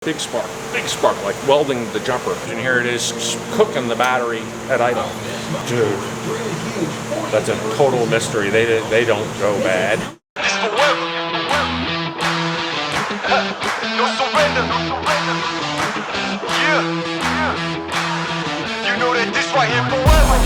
Big spark, like welding the jumper. And here it is, cooking the battery at idle. Dude, that's a total mystery. They don't go bad. No surrender. Yeah. You know that this right here forever.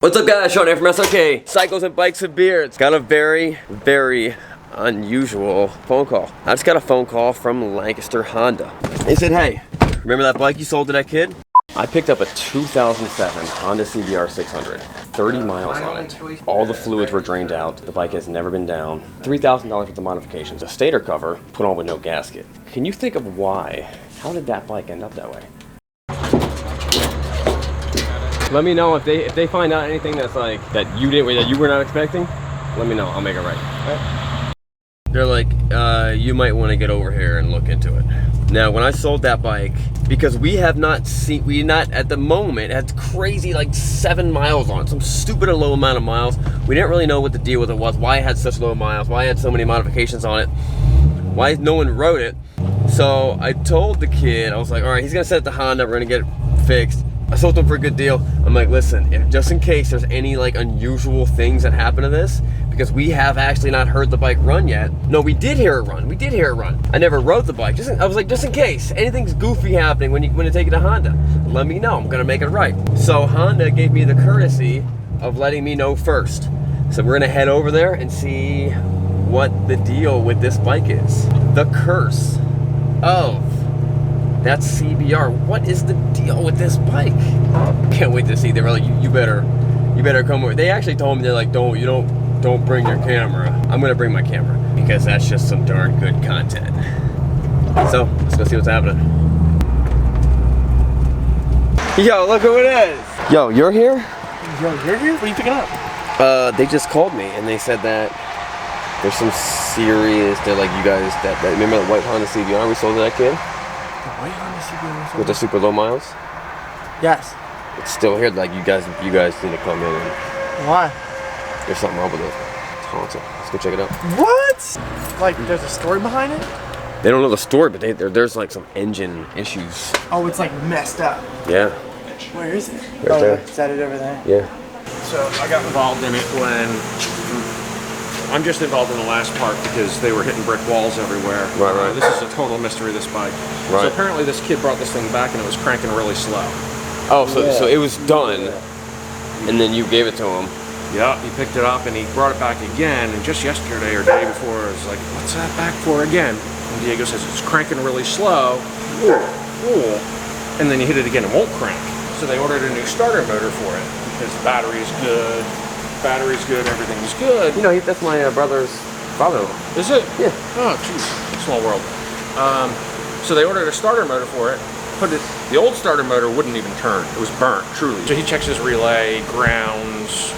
What's up, guys? Sean here from SRKCYCLES and Bikes and Beards. Got a very unusual phone call. I just got a phone call from Lancaster Honda. They said, hey, remember that bike you sold to that kid? I picked up a 2007 Honda CBR600, 30 miles on it. All the fluids were drained out. The bike has never been down. $3,000 worth of modifications. A stator cover put on with no gasket. Can you think of why? How did that bike end up that way? Let me know if they find out anything that's like that you were not expecting. Let me know. I'll make it right. They're like, you might want to get over here and look into it. Now, when I sold that bike, because we at the moment had crazy like 7 miles on it, some stupid low amount of miles. We didn't really know what the deal with it was, why it had such low miles, why it had so many modifications on it, why no one wrote it. So I told the kid, I was like, all right, he's gonna send it to Honda, we're gonna get it fixed. I sold them for a good deal. I'm like, listen, just in case there's any like unusual things that happen to this, because we have actually not heard the bike run yet. No, we did hear it run. I never rode the bike. I was like, just in case anything's goofy happening when you take it to Honda, let me know. I'm gonna make it right. So Honda gave me the courtesy of letting me know first. So we're gonna head over there and see what the deal with this bike is. The curse of that CBR. What is the deal with this bike? Can't wait to see. They were like, you better come over. They actually told me, they're like, don't bring your camera. I'm gonna bring my camera because that's just some darn good content. So let's go see what's happening. Yo, look who it is. Yo, you're here? Yo, you're here? What are you picking up? They just called me and they said that there's some serious. They're like, you guys that remember the white Honda CBR we sold to that kid? White Honda CBR600? With the super low miles? Yes. It's still here. Like you guys need to come in. And why? there's something wrong with it. It's haunted. Let's go check it out. What? Like there's a story behind it? They don't know the story, but there's like some engine issues. Oh, it's like messed up. Yeah. Where is it? Right there. Is that it over there? Yeah. So I got involved in it when I'm just involved in the last part because they were hitting brick walls everywhere. Right. This is a total mystery, this bike. Right. So apparently this kid brought this thing back and it was cranking really slow. Oh, so it was done, and then you gave it to him. Yeah, he picked it up and he brought it back again, and just yesterday or day before, I was like, what's that back for again? And Diego says, it's cranking really slow. Ooh. And then you hit it again and won't crank. So they ordered a new starter motor for it because the battery's good, everything's good. You know, that's my brother's father-in-law. Is it? Yeah. Oh, jeez, small world. So they ordered a starter motor for it. The old starter motor wouldn't even turn. It was burnt, truly. So he checks his relay, grounds,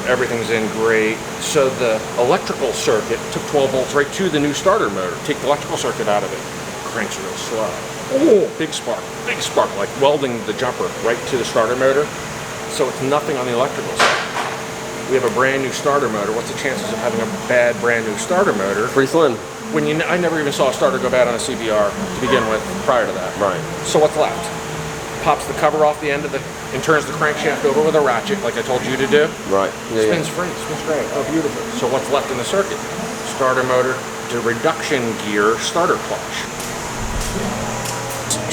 everything's in great. So the electrical circuit took 12 volts right to the new starter motor. Take the electrical circuit out of it. Cranks real slow. Oh, big spark, like welding the jumper right to the starter motor. So it's nothing on the electrical side. We have a brand new starter motor. What's the chances of having a bad brand new starter motor? Pretty slim. I never even saw a starter go bad on a CBR to begin with prior to that. Right. So what's left? Pops the cover off the end of and turns the crankshaft over with a ratchet, like I told you to do. Right. Yeah, spins free, spins great. Oh, beautiful. So what's left in the circuit? Starter motor, the reduction gear, starter clutch.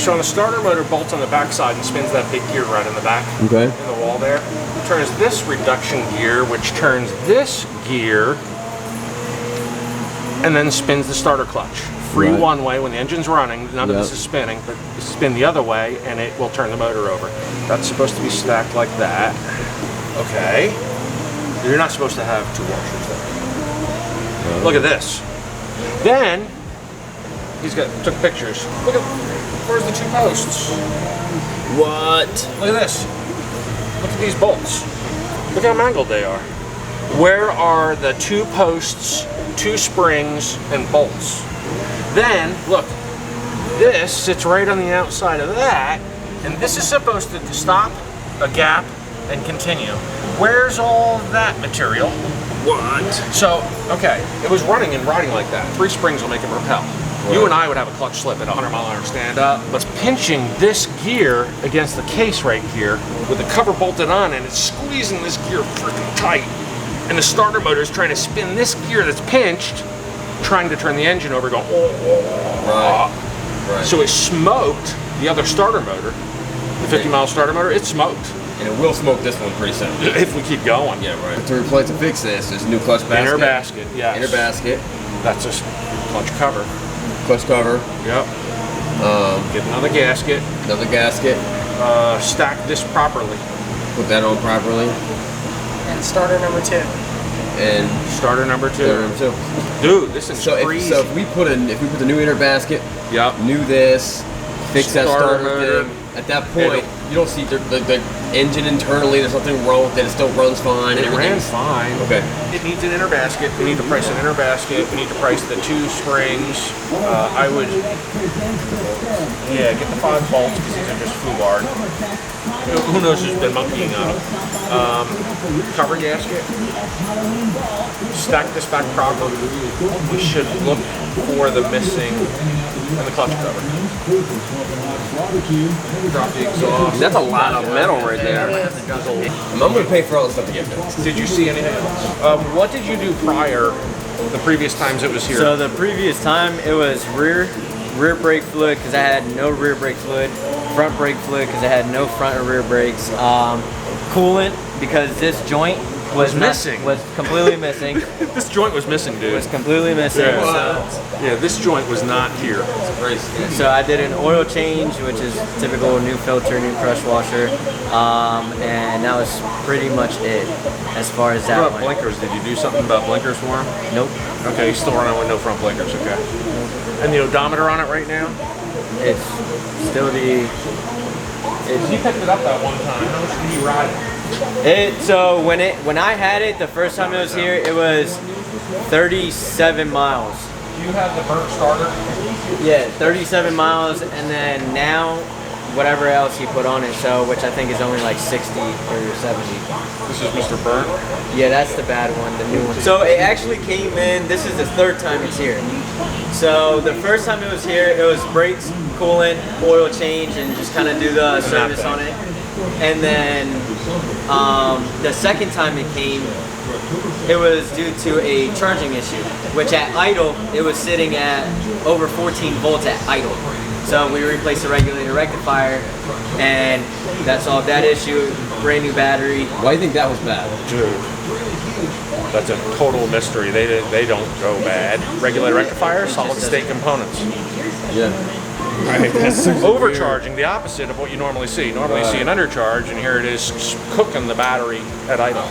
So the starter motor bolts on the backside and spins that big gear right in the back. Okay. In the wall there. Turns this reduction gear, which turns this gear, and then spins the starter clutch. Free one way when the engine's running, none of this is spinning, but you spin the other way and it will turn the motor over. That's supposed to be stacked like that. Okay. You're not supposed to have two washers there. Look at this. Then, took pictures. Look at, where's the two posts? What? Look at this. Look at these bolts. Look how mangled they are. Where are the two posts, two springs, and bolts? Then, look, this sits right on the outside of that, and this is supposed to stop, a gap, and continue. Where's all that material? What? So, okay, it was running and riding like that. 3 springs will make it repel. Right. You and I would have a clutch slip at 100 mile an hour stand up, but it's pinching this gear against the case right here with the cover bolted on, and it's squeezing this gear freaking tight. And the starter motor is trying to spin this gear that's pinched, trying to turn the engine over, going, Right. So it smoked the other starter motor, the 50-mile starter motor, it smoked. And it will smoke this one pretty soon. If we keep going. Yeah, right. To fix this, there's a new clutch basket. Inner basket, yes. Inner basket. That's just clutch cover. Clutch cover. Yep. Get another gasket. Another gasket. Stack this properly. Put that on properly. And starter number 2. And Starter number 2. starter number 2. Dude, this is crazy. So if we put the new inner basket, yep. new this, fix that Starter starter motor. thing. At that point, you don't see the engine internally. There's nothing wrong with it. It still runs fine. It and ran everything's fine. Okay. It needs an inner basket. We need to price an inner basket. We need to price the 2 springs. I would, get the 5 bolts because these are just foobarred. Who knows who's been monkeying on them. Cover gasket. Stack this back properly. We should look for the missing and the clutch cover. Drop the exhaust. That's a lot of metal right there. I'm going to pay for all this stuff to get fixed. Did you see anything else? What did you do prior, the previous times it was here? So the previous time it was rear brake fluid because I had no rear brake fluid, front brake fluid because I had no front or rear brakes, coolant because this joint was missing. Was completely missing. This joint was missing, dude. Was completely missing. Yeah, this joint was not here. So I did an oil change, which is typical, new filter, new crush washer, and that was pretty much it as far as that What about went. blinkers? Did you do something about blinkers for him? Nope. Okay, he's still running with no front blinkers, okay. And the odometer on it right now? It's still the. He picked it up that one time. How much did he ride it? So when I had it the first time it was here, it was 37 miles. Do you have the burnt starter? Yeah, 37 miles, and then now whatever else he put on it, so which I think is only like 60 or 70. This is Mr. Burnt? Yeah, that's the bad one, the new one. So it actually came in, this is the 3rd time it's here. So the first time it was here, it was brakes, coolant, oil change, and just kind of do the service on it. And then the second time it came, it was due to a charging issue, which at idle, it was sitting at over 14 volts at idle. So we replaced the regulator rectifier, and that solved that issue. Brand new battery. Why do you think that was bad? Dude, that's a total mystery. They don't go bad. Regulator rectifier, solid state components. Yeah. Right. That's overcharging, the opposite of what you normally see. Normally you see an undercharge, and here it is cooking the battery at idle.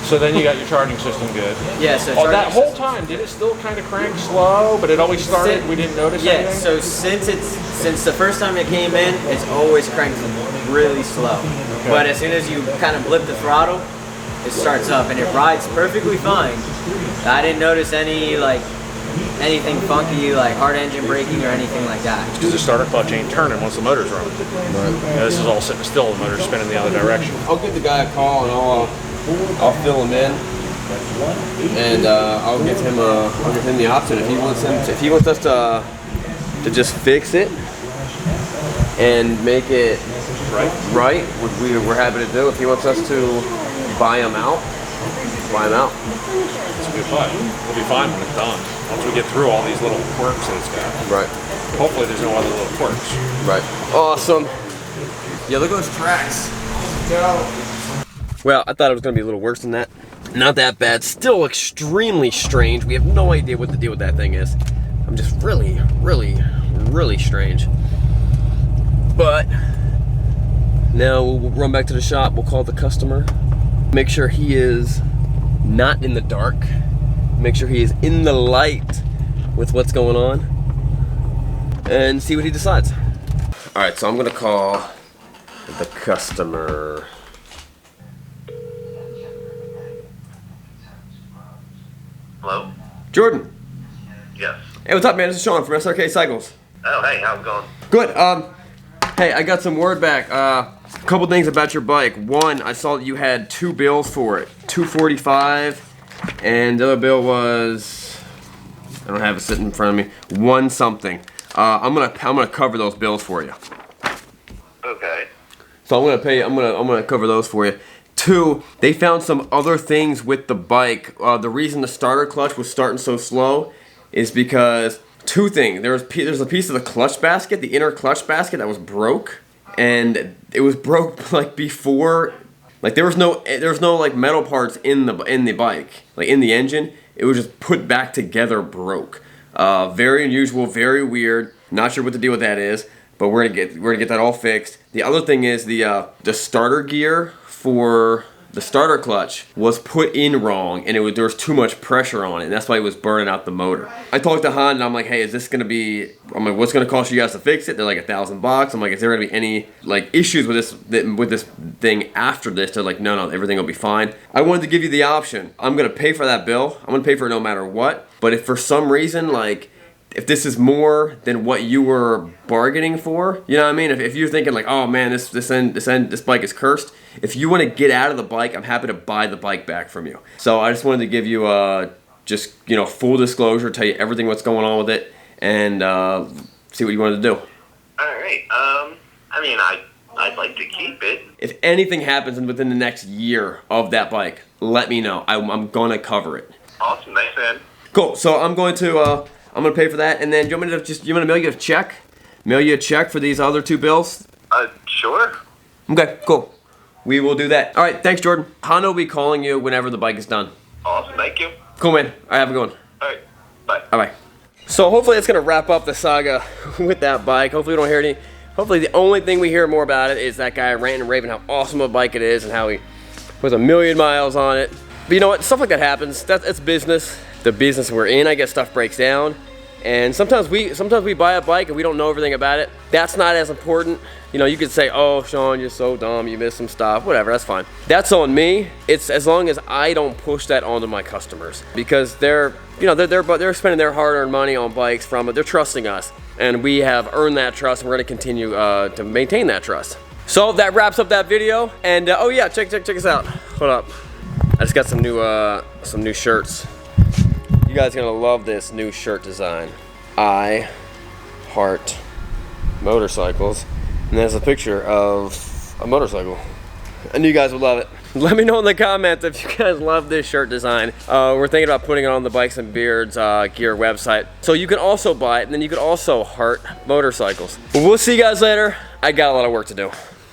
So then you got your charging system good. Yeah, so that whole time, did it still kind of crank slow, but it always started, we didn't notice anything? So since the first time it came in, it's always cranked really slow. Okay. But as soon as you kind of blip the throttle, it starts up, and it rides perfectly fine. I didn't notice anything funky, like hard engine braking or anything like that. It's because the starter clutch ain't turning once the motor's running. Right. Yeah, this is all sitting still, the motor's spinning the other direction. I'll give the guy a call and I'll fill him in, and I'll give him the option if he wants us to just fix it and make it right. We're happy to do. If he wants us to buy him out. It's a good buy. We'll be fine when it's done. Once we get through all these little quirks that it's got. Right. Hopefully there's no other little quirks. Right. Awesome. Yeah, look at those tracks. Well, I thought it was going to be a little worse than that. Not that bad. Still extremely strange. We have no idea what the deal with that thing is. I'm just really, really, really strange. But now we'll run back to the shop. We'll call the customer. Make sure he is not in the dark. Make sure he is in the light with what's going on. And see what he decides. All right, so I'm going to call the customer. Hello? Jordan. Yes. Hey, what's up, man? This is Sean from SRKCYCLES. Oh, hey, how's it going? Good. Hey, I got some word back. A couple things about your bike. One, I saw that you had 2 bills for it, $245 And the other bill was, I don't have it sitting in front of me, one something. I'm gonna cover those bills for you. Okay. So I'm gonna cover those for you. 2, they found some other things with the bike. The reason the starter clutch was starting so slow is because 2 things. There's a piece of the clutch basket, the inner clutch basket, that was broke, and it was broke like before. Like there was no like metal parts in the bike, like in the engine. It was just put back together, broke. Very unusual, very weird. Not sure what the deal with that is, but we're gonna get that all fixed. The other thing is the starter gear for the starter clutch was put in wrong, and there was too much pressure on it, and that's why it was burning out the motor. I talked to Honda, and I'm like, hey, is this gonna be? I'm like, what's gonna cost you guys to fix it? They're like $1,000. I'm like, is there gonna be any like issues with this thing after this? They're like, no, everything will be fine. I wanted to give you the option. I'm gonna pay for that bill. I'm gonna pay for it no matter what. But if for some reason, like, if this is more than what you were bargaining for, you know what I mean? If you're thinking like, oh man, this bike is cursed. If you want to get out of the bike, I'm happy to buy the bike back from you. So I just wanted to give you just, you know, full disclosure, tell you everything what's going on with it, and see what you wanted to do. All right. I mean, I'd like to keep it. If anything happens within the next year of that bike, let me know. I'm gonna cover it. Awesome. Thanks, man. Cool. So I'm gonna pay for that, and then you want me to mail you a check? Mail you a check for these other 2 bills? Sure. Okay, cool. We will do that. All right, thanks, Jordan. Honda will be calling you whenever the bike is done. Awesome. Thank you. Cool, man. All right, have a good one. All right. Bye. Bye-bye. So hopefully it's gonna wrap up the saga with that bike. Hopefully we don't hear any. Hopefully the only thing we hear more about it is that guy ranting and raving how awesome a bike it is and how he puts 1,000,000 miles on it. But you know what? Stuff like that happens. It's business. The business we're in, I guess stuff breaks down. And sometimes we buy a bike and we don't know everything about it. That's not as important. You know, you could say, oh, Sean, you're so dumb, you missed some stuff, whatever, that's fine. That's on me. It's as long as I don't push that onto my customers, because they're spending their hard-earned money on bikes from it. They're trusting us, and we have earned that trust, and we're gonna continue to maintain that trust. So that wraps up that video. And oh yeah, check us out. Hold up, I just got some new shirts. You guys are gonna love this new shirt design. I heart motorcycles. And there's a picture of a motorcycle. I knew you guys would love it. Let me know in the comments if you guys love this shirt design. We're thinking about putting it on the Bikes and Beards gear website. So you can also buy it, and then you can also heart motorcycles. We'll see you guys later. I got a lot of work to do.